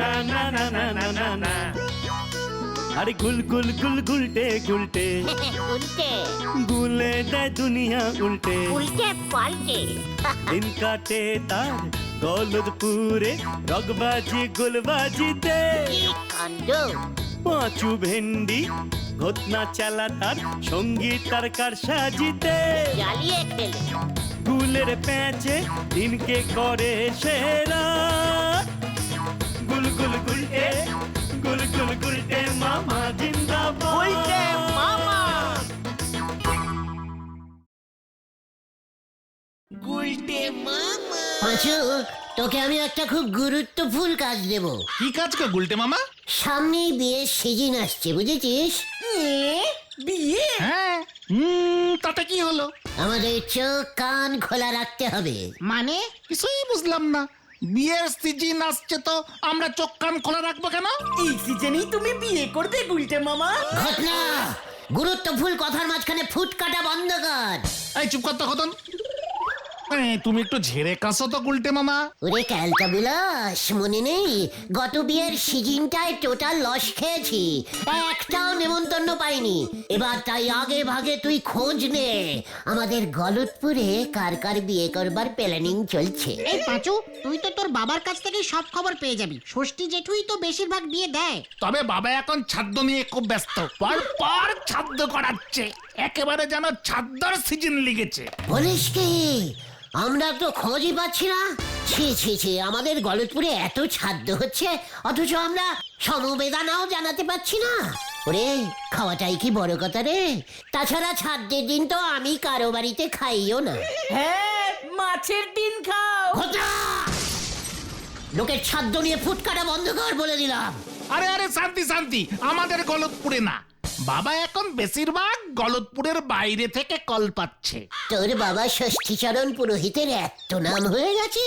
না না না না না না না। আরে গুল গুল গুল গুলটে গুলটে উল্টে গুলে দেয় দুনিয়া উল্টে উল্টে পাল্টে দিন কাটে তার গলদপুরে রগবাজি গুলবাজিতে কি কাণ্ড! পাঁচু ভেন্ডি ঘটনা চালা তার সঙ্গীত তার কার সাজিতে জ্বালিয়ে খেলে গুলের প্যাচে দিনকে করে সেরা গুল গুল গুলটে গুল গুল গুলটে মামা জিন্দাবাদ উল্টে মামা পাঁচু, তোকে আমি একটা খুব গুরুত্বপূর্ণ কাজ দেব। কি কাজ গো গুলটে মামা? সামনেই বিয়ের সিজন আসছে, বুঝেছিস? বিয়ে? হ্যাঁ, তাতে কি হলো? আমাদের চোখ কান খোলা রাখতে হবে। মানে কিছুই বুঝলাম না। বিয়ের সিজন আসছে তো আমরা চোখ কান খোলা রাখবো কেন? এই সিজনেই তুমি বিয়ে করবে গুলটে মামা? ঘটনা, গুরুত্বপূর্ণ কথার মাঝখানে ফুট কাটা বন্ধ কর। এই চুপ কর তো খতন। তুমি একটু ঝেড়ে কাশো তো গুলটে মামা। ওরে ক্যালটা বিলাস, মনে নেই গত বিয়ের সিজনটায় টোটাল লস খেয়েছি, একটাও নেমন্তন্ন পাইনি। এবার তাই আগে ভাগে তুই খোঁজ নে আমাদের গলতপুরে কার কার বিয়ে করবার প্ল্যানিং চলছে। এই পাঁচু, তুই তো তোর বাবার কাছ থেকে সব খবর পেয়ে যাবি। ষষ্ঠী জেঠুই তো বেশিরভাগ বিয়ে দেয়। তবে বাবা এখন ছাদ্য নিয়ে খুব ব্যস্ত, পর ছাদ্য করাচ্ছে, একেবারে যেন ছাদ্যর সিজন লেগেছে। বলিস কি? আমরা তো খোঁজই পাচ্ছি না। ছি ছি ছি, আমাদের গলতপুরে এত ছাদ্য হচ্ছে অথচ আমরা সমবেদনাও জানাতে পারছি না। ওরে, খাওয়াটাই কি বড় কথা রে? তাছাড়া ছাদ্যের দিন তো আমি কারো বাড়িতে খাইও না। হ্যাঁ, মাছের ডিম খাও। ঘটা! লোকের ছাদ্য নিয়ে ফুটকাটা বন্ধ কর বলে দিলাম। আরে আরে শান্তি শান্তি, আমাদের গলতপুরে না। বাবা এখন বেশিরভাগ গলতপুরের বাইরে থেকে কল পাচ্ছে। তোর বাবা ষষ্ঠীচরণ পুরোহিতের এত নাম হয়ে গেছে।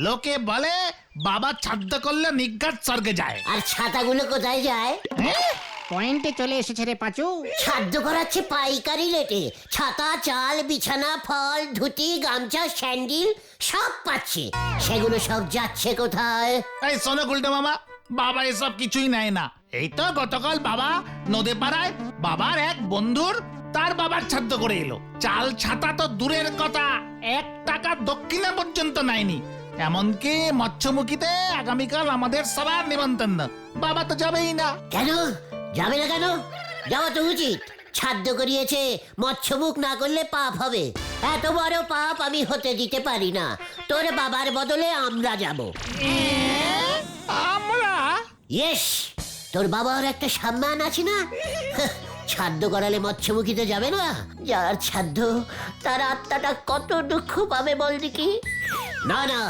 লোকে বলে বাবা ছাদ্য করলে নিজ্ঞাত স্বর্গে যায়। আর ছাতাগুলো কোথায় যায়? পয়েন্টে চলে এসেছে রে পাঁচু। ছাদ্য করাচ্ছে পাইকারি রেটে। ছাতা, চাল, বিছানা, ফল, ধুতি, গামছা, স্যান্ডেল সব পাচ্ছে। সেগুলো সব যাচ্ছে কোথায়? এই শোনো গুলটে মামা, বাবা এসব কিছুই নেয় না। এই তো গতকাল বাবা নদে পাড়ায় বাবার এক বন্ধুর তার বাবার ছাদ্য করে এলো। চাল ছাতা তো দূরের কথা, 1 টাকা দক্ষিণা পর্যন্ত নেয়নি। এমনকি মৎস্যমুখীতে আগামীকাল আমাদের সবার নিমন্ত্রণ। বাবা তো যাবেই না। কেন যাবে না? কেন যাওয়া তো উচিত। ছাদ্য করিয়েছে, মৎস্যমুখ না করলে পাপ হবে। এত বড় পাপ আমি হতে দিতে পারি না। তোর বাবার বদলে আমরা যাব। আমরা? ইয়েস, তোর বাবার একটা সম্মান আছে না? ছাদ্য করালে মৎস্যমুখীতে যাবে না? যার ছাদ্য তার আত্মাটা কত দুঃখ পাবে বল দেখি। না না,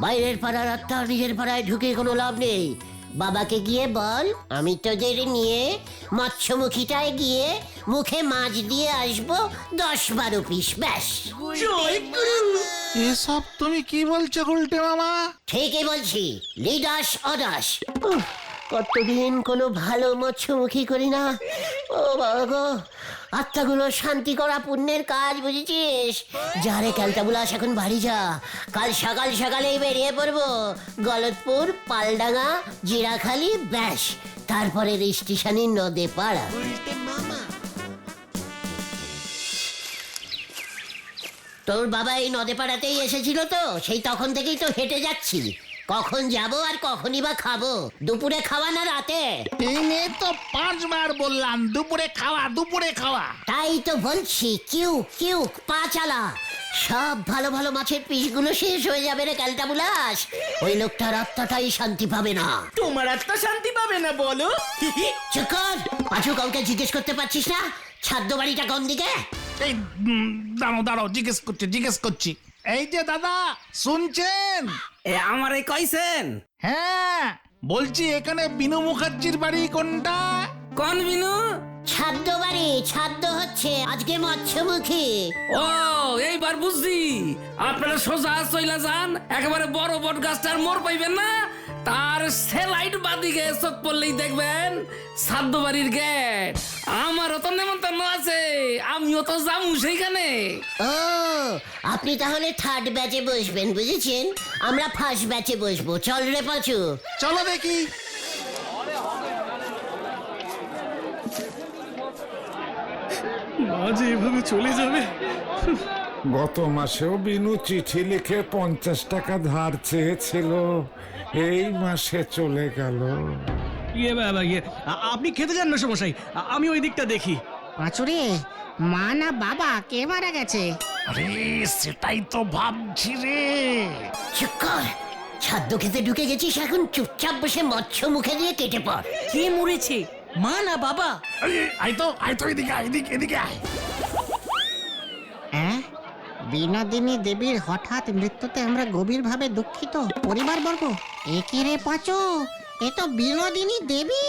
বাইরের পাড়ার আত্মা নিজের পাড়ায় ঢুকে কোনো লাভ নেই। বাবাকে গিয়ে বল আমি তোদের নিয়ে মৎস্যমুখীটায় গিয়ে মুখে মাছ দিয়ে আসবো 10-12 পিস, ব্যাস। জয় গুরু। এসব তুমি কি বলছো গুলটে মামা? ঠিকই বলছি, লিডাস অদাস। কতদিন কোনো ভালো মৎস্যমুখী করি না। ও বাবা গো, আত্মাগুলো শান্তি করা পুণ্যের কাজ, বুঝেছিস? যারে ক্যালটাবুলাস, এখন বাড়ি যা। কাল সকাল সকালেই বেরিয়ে পড়বো গলতপুর, পালডাঙ্গা, জিরাখালি, ব্যাস। তারপরে স্টেশনে নদে পাড়া। তোর বাবা এই নদে পাড়াতেই এসেছিল তো, সেই তখন থেকেই তো হেঁটে যাচ্ছি। কখন যাব আর কখনই বা খাবো? দুপুরে খাওয়া না রাতে? এই নিয়ে তো 5 বার বললাম দুপুরে খাওয়া, দুপুরে খাওয়া। তাই তো বলছি, কিউ কিউ পা চালা। সব ভালো ভালো মাছের পিসগুলো শেষ হয়ে যাবে রে ক্যালটাবুলাস। ওই লোকটার আত্মাটাই শান্তি পাবে না। তোমার আত্মা শান্তি পাবে না বলো? চুপ কর। পাঁচু, কাউকে জিজ্ঞেস করতে পারছিস না ছাদ্য বাড়িটা কোন দিকে? এই দাঁড়াও জিজ্ঞেস করছি। এই যে দাদা, শুনছেন? আমারে কইছেন? হ্যাঁ, বলছি এখানে বিনু মুখার্জির বাড়ি কোনটা? কোন বিনু? ছাদ্য বাড়ি। ছাদ্য হচ্ছে আজকে মৎস্যমুখী। ও এইবার বুঝছি, আপনারা সোজা চইলা যান, একেবারে বড় বট গাছটার মোড় পাইবেন না, তার সেলাইট বাদিকে চোখ পড়লেই দেখবেন সাধ্য বাড়ির গেট। আমারও তো নেমন্তন্ন আছে, আমিও তো যাবো সেইখানে। ও আপনি তাহলে থার্ড ব্যাচে বসবেন, বুঝেছেন? আমরা ফার্স্ট ব্যাচে বসবো। চল রে পাঁচু। চলো দেখি। মা যে এভাবে চলে যাবে। গত মাসেও বিনু চিঠি লিখে 50 টাকা ধার চেয়েছিল, এই মাসে চলে গেল। আপনি খেতে যান না সমস্যাই, আমি ওই দিকটা দেখি। পাঁচুরে, মা না বাবা কে মারা গেছে? আরে সেটাই তো ভাবছি রে। চুপ কর। ছাদ্য খেতে ঢুকে গেছিস, এখন চুপচাপ বসে মৎস্য মুখে দিয়ে কেটে পড়। কে মরেছে, মা না বাবা? আয় তো এদিকে আয়, এদিকে আয়। হ্যাঁ, বিনোদিনী দেবীর হঠাৎ মৃত্যুতে আমরা গভীরভাবে দুঃখিত পরিবারবর্গ। এ কি রে পাঁচু, এ তো বিনোদিনী দেবী।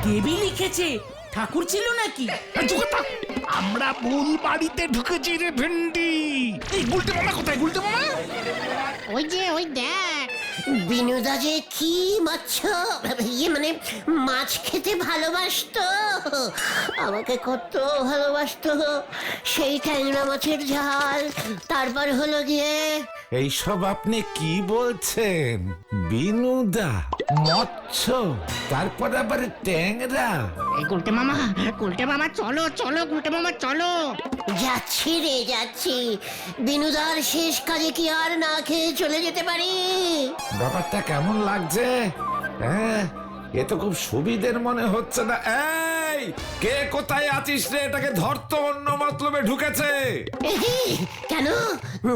দেবী লিখেছে, ঠাকুর ছিল নাকি? এই চুপ কর তো। আমরা ভুল বাড়িতে ঢুকেছি রে ভেন্ডি। এই গুলটে মামা কোথায়? গুলটে মামা ওই যে ওই দেখ। বিনুদা যে কি মৎস্য মানে মাছ খেতে ভালোবাসতো, আমাকে কত ভালোবাসতো। সেই ট্যাংরা মাছের ঝাল, তারপর হলো গিয়ে এইসব আপনি কি বলছেন? বিনুদা, মৎস্য, তারপর আবার ট্যাংরা। এই গুলটে মামা চলো চলো, গুলটে মামা চলো। যাচ্ছি রে যাচ্ছি। বিনুদার শেষ কাজে কি আর না খেয়ে চলে যেতে পারি? ব্যাপারটা কেমন লাগছে? হ্যাঁ, এ তো খুব সুবিধের মনে হচ্ছে না। এই, কে কোথায় আছিস রে? এটাকে ধরতো, অন্য মতলবে ঢুকেছে। কেন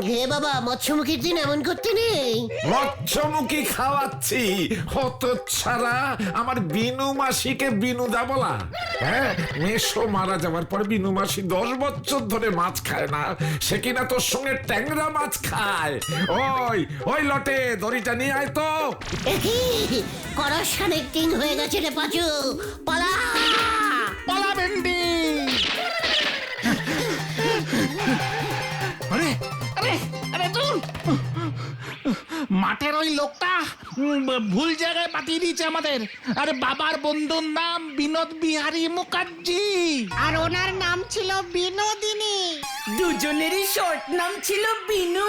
হে বাবা, মৎস্যমুখীর দিন এমন করতে নেই। মৎস্যমুখী খাওয়াচ্ছি, হত ছাড়া আমার বিনু মাসিকে বিনুদা বলা? হ্যাঁ, মেশো মারা যাওয়ার পর বিনু মাসি 10 বছর ধরে মাছ খায় না, সে কিনা তোর সঙ্গে ট্যাংরা মাছ খায়। ওই লটে দড়িটা নিয়ে আয় তো। করস কানেক্টিং হয়ে গেছে রে পাঁচু, পালা পালা ভেন্ডি। আরে আরে আরে দূর। মাঠের ওই লোকটা ভুল জায়গায় পাঠিয়ে দিয়েছে আমাদের। আরে বাবার বন্ধুর নাম বিনোদ বিহারী মুখার্জি, আর ওনার নাম ছিল বিনোদিনী। দুজনেরই শর্ট নাম ছিল বিনু।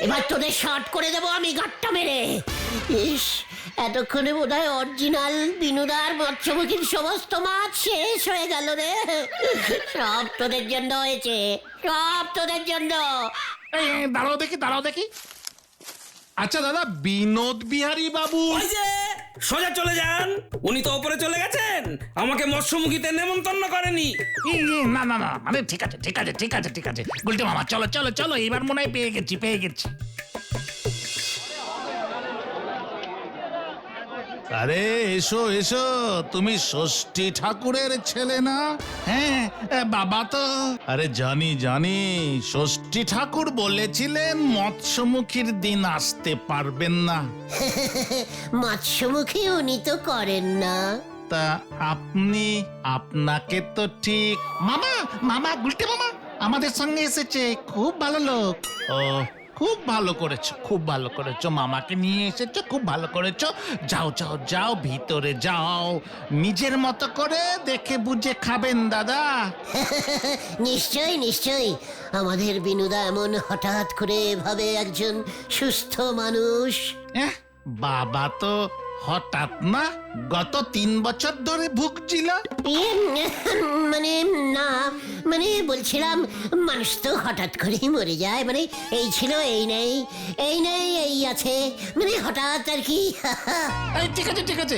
এবার তোদের শর্ট করে দেবো আমি গাট্টা মেরে। ইস, এতক্ষণে বোধহয় অরিজিনাল বিনুদার মৎস্যমুখীর সমস্ত মাছ শেষ হয়ে গেল রে। সব তোদের জন্য হয়েছে, সব তোদের জন্য। এই দাঁড়াও দেখি। আচ্ছা দাদা, বিনোদ বিহারী বাবু। ওই যে সোজা চলে যান, উনি তো ওপরে চলে গেছেন, আমাকে মৎস্যমুখীতে নেমন্তন্ন করেনি। না মানে ঠিক আছে। গুলটে মামা চলো, এবার মনে হয় পেয়ে গেছি। আরে এসো, তুমি ষষ্ঠী ঠাকুরের ছেলে না? হ্যাঁ, বাবা তো। আরে জানি, ষষ্ঠী ঠাকুর বলেছিলেন মৎস্যমুখীর দিন আসতে পারবেন না। মৎস্যমুখী উনি তো করেন না। তা আপনাকে তো ঠিক। মামা গুলটে মামা আমাদের সঙ্গে এসেছে, খুব ভালো লোক। ও, খুব ভালো করেছো, মামাকে নিয়ে এসেছো, খুব ভালো করেছো। যাও ভিতরে যাও, নিজের মতো করে দেখে বুঝে খাবেন দাদা। নিশ্চয়ই আমাদের বিনুদা এমন হঠাৎ করে এভাবে একজন সুস্থ মানুষ। বাবা তো হঠাৎ না, গত 3 বছর ধরে ভুগছিল। মানে বলছিলাম, মানুষ তো হঠাৎ করেই মরে যায়, মানে এই ছিল এই নেই, এই আছে, মানে হঠাৎ আর কি। ঠিক আছে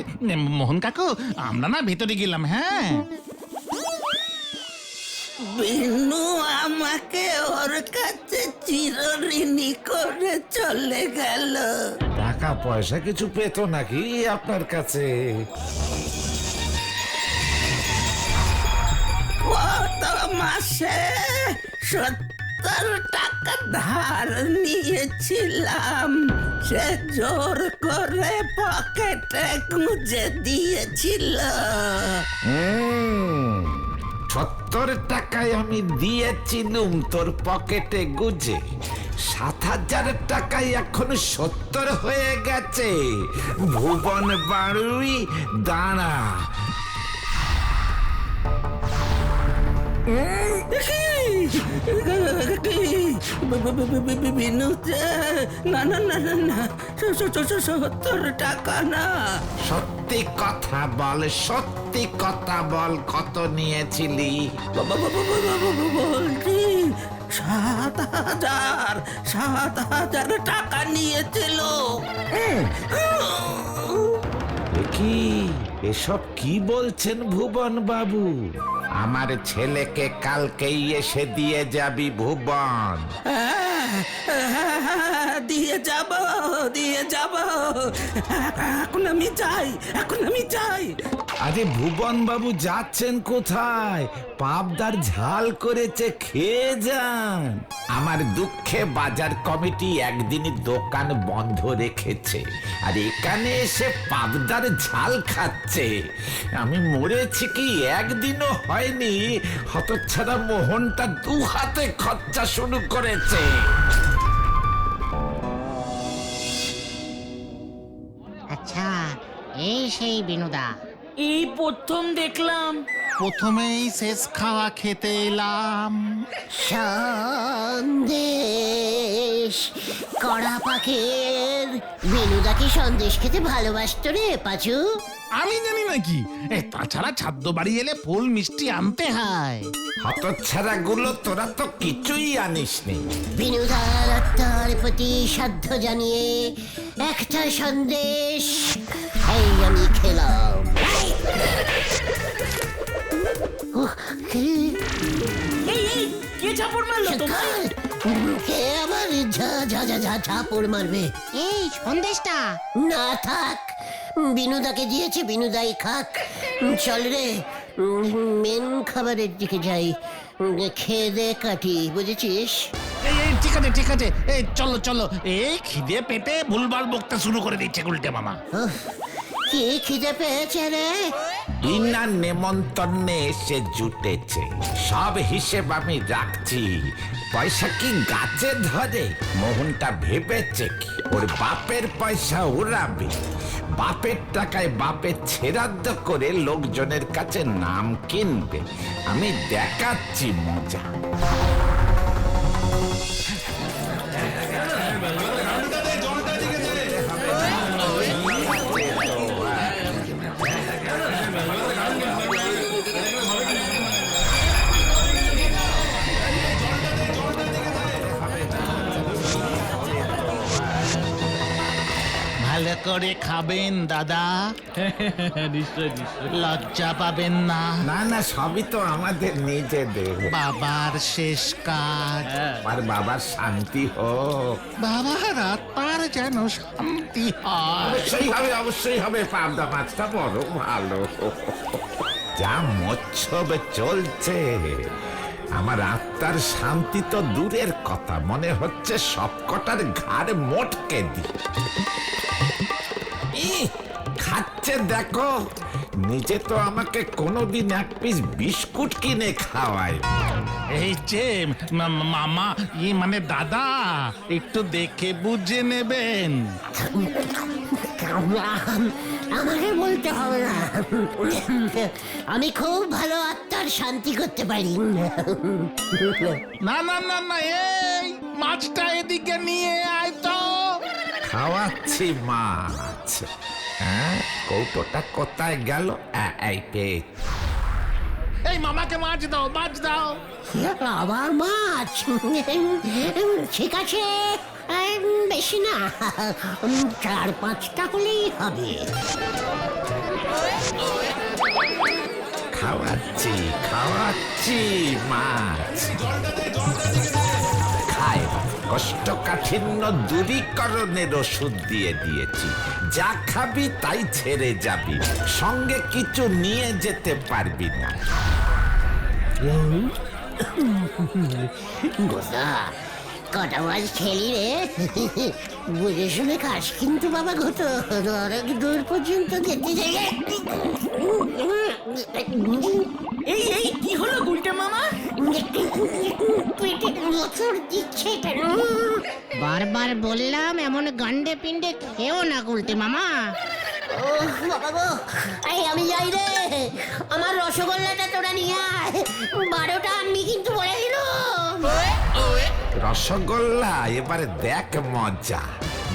মোহন কাকু, আমরা না ভেতরে গেলাম। হ্যাঁ, বিনু আমাকে ওর কাছে চিরঋণী করে চলে গেল। টাকা পয়সা কিছু পেত নাকি আপনার কাছে? কত মাসে 70 টাকা ধার নিয়েছিলাম, সে জোর করে পকেটে গুঁজে দিয়েছিল। 70 টাকায় আমি দিয়েছিলুম তোর পকেটে গুজে। 7,000 টাকায় এখন 70 হয়ে গেছে। ভুবন বাড়ুই দাঁড়া। বিনু যে, না না না না না 70 টাকা না। সত্যি কথা বল, সত্যি কথা বল, কত নিয়েছিলি? বলছি 7,000 টাকা নিয়েছিল। কি এসব কি বলছেন ভুবন বাবু? আমার ছেলেকে কালকেই এসে দিয়ে যাবি ভুবন। দিয়ে যাব এখন আমি চাই। আরে ভুবন বাবু যাচ্ছেন কোথায়? পাবদার ঝাল করেছে, খেয়ে যান। আমার দুঃখে বাজার কমিটি একদিনই দোকান বন্ধ রেখেছে, আর এখানে এসে পাবদার ঝাল খাচ্ছে। আমি মরেছি কি একদিনও হয়নি, হতচ্ছাড়া মোহনটা 2 হাতে খরচা শুরু করেছে। আচ্ছা, এই সেই বিনোদা। এই প্রথম দেখলাম। প্রথমেই শেষ খাওয়া খেতে এলাম। সন্দেশ কড়া পাখের বিনুদা কি সন্দেশ খেতে ভালোবাসতো রে পাচু? আমি জানি নাকি? তাছাড়া ছাদ্য বাড়ি এলে ফুল মিষ্টি আনতে হয়। হতচ্ছাড়া গুলো, তোরা তো কিছুই আনিসনি। বিনুদার আত্মার প্রতি শ্রাদ্ধ জানিয়ে একটা সন্দেশ এই আমি খেলাম। উহ, কি- কে ঝাপড় মারলো তোমায়? কে আবার ঝাপড় মারবে? এই সন্দেশটা না থাক, বিনুদাকে দিয়েছে, বিনুদাই খাক। চল রে, মেন খাবারের দিকে যাই, খেয়ে দে কাটি, বুঝেছিস? এই ঠিক আছে ঠিক আছে, এই চলো চলো। এই খিদে পেটে ভুলভাল বকতে শুরু করে দিচ্ছে উল্টে মামা। উফ, কি খিদে পেয়েছে রে? বিনা নেমন্তন্নে এসে জুটেছে, সব হিসেব আমি রাখছি। পয়সা কি গাছে ধরে? মোহনটা ভেবেছে কি ওর বাপের পয়সা উড়াবে, বাপের টাকায় বাপের ছেড়াদ্দ করে লোকজনের কাছে নাম কিনবে। আমি দেখাচ্ছি মজা। ভালো করে খাবেন দাদা, লজ্জা পাবেন না। না না, সবই তো আমাদের নিজেদের। বাবার শেষ কাজ, আর বাবার শান্তি হোক। বাবার আত্মার যেন শান্তি হয়। অবশ্যই হবে। পাবদা মাছটা বড় ভালো। যা মৎসব চলছে, আমার আত্মার শান্তি তো দূরের কথা, মনে হচ্ছে সবকটার ঘাড় মোটকে দি। খাচ্ছে দেখো, নিজে তো আমাকে কোনোদিন 1 পিস বিস্কুট কিনে খাওয়ায়। এই যে মামা, মানে দাদা, একটু দেখে বুঝে নেবেন। আমাকে বলতে হবে না, আমি খুব ভালো আত্মার শান্তি করতে পারি। না না না না, এই মাছটা এদিকে নিয়ে আয় তো। খাওয়াচ্ছি মাছ। হ্যাঁ, কৌটোটা কোথায় গেল? এই পেয়ে। এই মামাকে মাছ দাও, মাছ দাও। আবার মাছ? ঠিক আছে, বেশি না, 4-5টা হলেই হবে। খাওয়াচ্ছি মাছ। খায়, কোষ্ঠকাঠিন্য দূরীকরণের ওষুধ দিয়ে দিয়েছি। যা খাবি তাই ছেড়ে যাবি, সঙ্গে কিছু নিয়ে যেতে পারবি না। গোদা, কটা মাছ খেলি রে বুঝে শুনে খাস কিন্তু বাবা ঘটো অনেক দূর পর্যন্ত খেতে যাই এই এই কি হলো গুলটে মামা? পেটে মোচড় দিচ্ছে কেন? বারবার বললাম এমন গান্ডে পিন্ডে খেও না গুলটে মামা। ও বাবা গো, এই আমি যাই রে, আমার রসগোল্লাটা তোরা নিয়ে আয়, 12টা আনবি কিন্তু বলে দিল। রসগোল্লা এবারে দেখ মজা,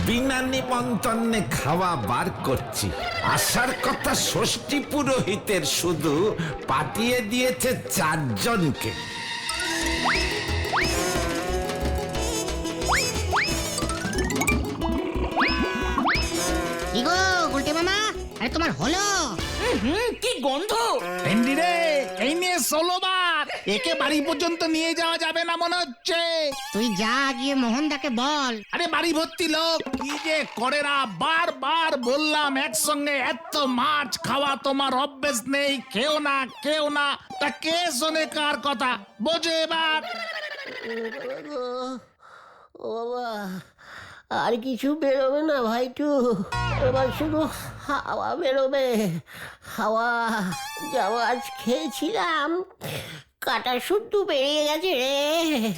বিনা নিমন্ত্রণে খাওয়া বার করছি। আসার কথা ষষ্ঠী পুরোহিতের, শুধু পাঠিয়ে দিয়েছে 4 জনকে। কি গো গুলটে মামা, আরে তোমার হলো? কি গন্ধ! ভেন্ডি রে, এই নিয়ে 16 বার। একে বাড়ি পর্যন্ত নিয়ে যাওয়া যাবে না মনে হচ্ছে। তুই যা গিয়ে মোহনদাকে বল। আরে বাড়ি ভর্তি লোক, কি যে করে না। বারবার বললাম একসঙ্গে এত মাছ খাওয়া তোমার অভ্যেস নেই, কেউ না কেউ না। তা কে শোনে কার কথা? বোঝো এবার। ও বাবা, আর কিছু বেরোবে না ভাইটু, এবার শুধু হাওয়া বেরোবে। হাওয়া যা মাছ খেয়েছিলাম কাটা শুদ্ধ বেরিয়ে গেছে রে।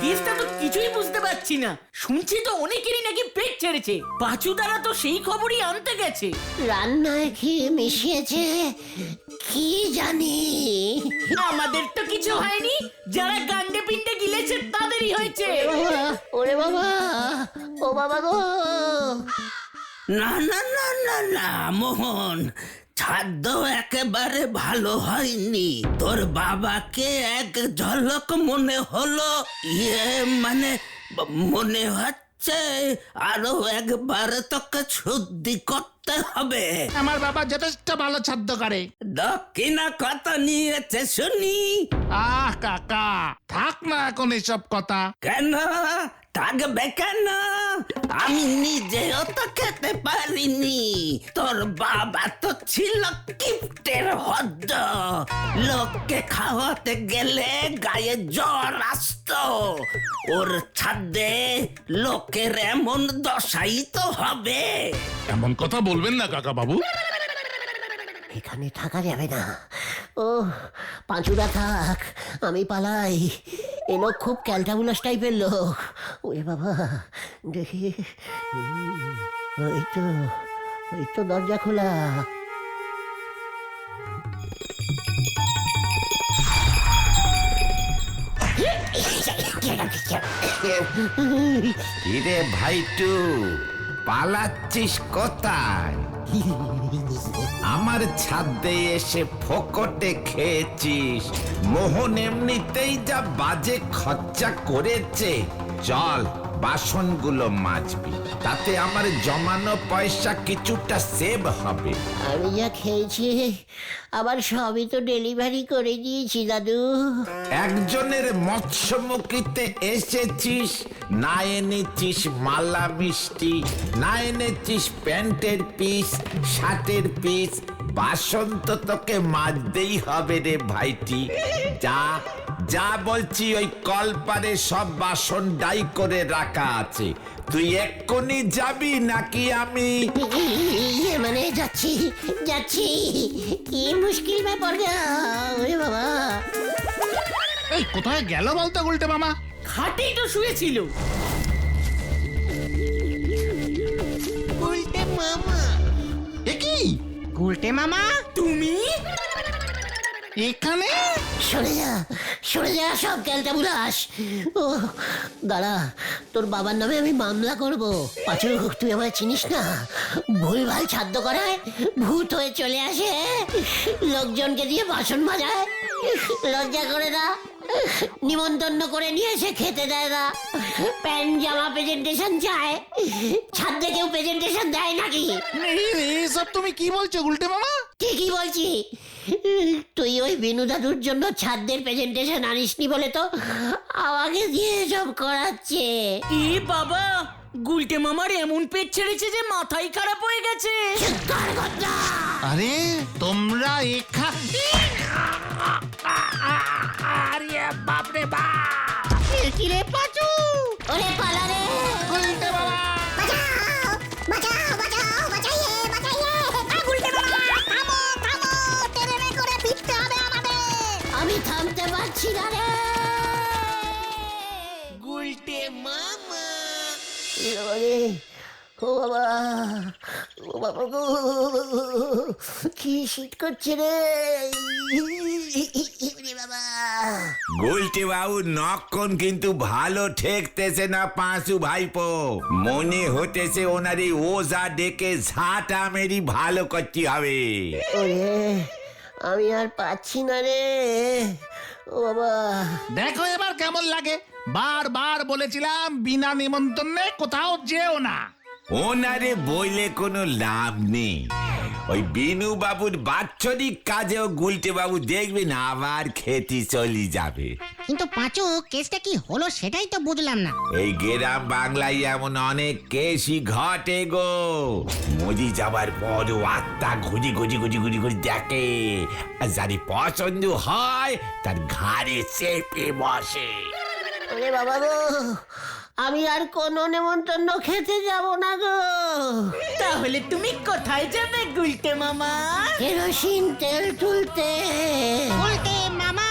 কেসটা তো কিছুই বুঝতে পারছি না। শুনছি তো অনেকেরই নাকি পেট ছেড়েছে। পাঁচুদারা তো সেই খবরই আনতে গেছে। রান্নায় কি মিশিয়েছে কি জানি। আমাদের তো কিছু হয়নি, যারা গান্ডে পিন্ডে গিলেছে তাদেরই হয়েছে। ওরে বাবা, ও বাবা গো। না না না না না মোহন, খাদ্য একেবারে ভালো হয়নি। তোর বাবাকে এক ঝলক মনে হলো, মানে মনে হচ্ছে আরো একবার তোকে শুদ্ধি করতে হবে। আমার বাবা যথেষ্ট ভালো ছাদ্য করে। দক্ষিণা কত নিয়েছে শুনি? আহ কাকা, থাক না এখন এসব কথা। কেন থাকবে কেন? আমি নিজেও তো খেতে পারিনি। তোর বাবা তো ছিল কিপ্টের হদ্দ, লোককে খাওয়াতে গেলে গায়ে জ্বর আসতো। ওর ছাদে লোকের এমন দশাই তো হবে। এমন কথা বলবেন না কাকা বাবু। এখানে থাকা যাবে না। ও পাঁচুরা থাক, আমি পালাই। এ লোক খুব ক্যালটাবুলাস টাইপের লোক। ওরে বাবা, দেখি ওই তো দরজা খোলা। কিরে ভাইটু, পালাচ্ছিস কোথায়? আমার ছাদে এসে ফোকটে খেয়েছিস। মোহন এমনিতেই যা বাজে খরচা করেছে। চল বাসনগুলো মাজবি, তাতে আমার জমানো পয়সা কিছুটা সেভ হবে। আমি যা খেয়েছি আবার সবই তো ডেলিভারি করে দিয়েছি দাদু। একজনের মৎস্যমুখীতে এসেছিস, না এনেছিস মালা মিষ্টি, না এনেছিস প্যান্টের পিস, শার্টের পিস। বাসন তো তোকে মাজতেই হবে রে ভাইটি। যা যা বলছি, ওই কলপারে সব বাসন ডাই করে রাখা আছে। তুই এক্ষুনি যাবি নাকি আমি? মানে যাচ্ছি যাচ্ছি। কি মুশকিল ব্যাপার গা। ওরে বাবা, এই কোথায় গেল বলতো গুলটে মামা? খাটেই তো শুয়েছিল। এ কি গুলটে মামা, তুমি এখানে? সরে যা সব ক্যালটাবুলাস। ও দাঁড়া, তোর বাবার নামে আমি মামলা করব। পাঁচু, তুই আমায় চিনিস না? ভুলভাল ছাদ্য করায় ভূত হয়ে চলে আসে, লোকজনকে দিয়ে বাসন মাজায়, লজ্জা করে না, নিমন্ত্রণ করে নিয়ে এসে খেতে দেয় না, প্যান্ট জামা প্রেজেন্টেশন চায়। ছাদে কেউ প্রেজেন্টেশন দেয় নাকি? এইসব তুমি কি বলছো গুলটে মামা? ঠিকই বলছি। তুই ওই বিনু দাদুর জন্য ছাদের প্রেজেন্টেশন আনিসনি বলে তো আমাকে দিয়ে সব করাচ্ছে। এ বাবা, গুলটে মামার এমন পেট ছেড়েছে যে মাথাই খারাপ হয়ে গেছে। আরে তোমরা এখানে? আরে বাপরে বাপ! কি রে পাচু, ওরে পালা রে। গুলটে মামা বাঁচাও বাঁচাও বাঁচাও বাঁচাইয়ে বাঁচাইয়ে। গুলটে মামা থামো থামো, ট্রেনে করে ফিরতে হবে আমাদের। আমি থামতে পারছি না রে। গুলটে মামা। ওরে ও বাবা, ও বাবা গো, কি শীত করছে রে। ওরে বাবা। গুলটে বাবু নক্ষণ কিন্তু ভালো ঠেকতেছে না পাঁচু ভাইপো। মনে হতেছে ওনার এই ওজা ডেকে ঝাঁটা মেরি ভালো করতে হবে। ওরে আমি আর পাচ্ছি না রে। ও বাবা। দেখো এবার কেমন লাগে। বারবার বলেছিলাম বিনা নিমন্ত্রণে কোথাও যেও না। ওনারে বইলে কোনো লাভ নেই। ওই বিনু বাবুর বাৎসরিক কাজেও গুলটে বাবু দেখবেন আবার খেতে চলে যাবে। কিন্তু পাঁচু কেসটা কি হলো সেটাই তো বুঝলাম না। এই গ্রাম বাংলায় এমন অনেক কেসই ঘটে গো। মরি যাবার পরও আত্মা ঘুরি ঘুরি ঘুরি ঘুরি ঘুরি দেখে, আর যারি পছন্দ হয় তার ঘাড়ে চেপে বসে। ওরে বাবা গো, আমি আর কোনো নেমন্তন্ন খেতে যাব না গো। তাহলে তুমি কোথায় যাবে গুলটে মামা? কেরোসিন তেল তুলতে। গুলটে মামা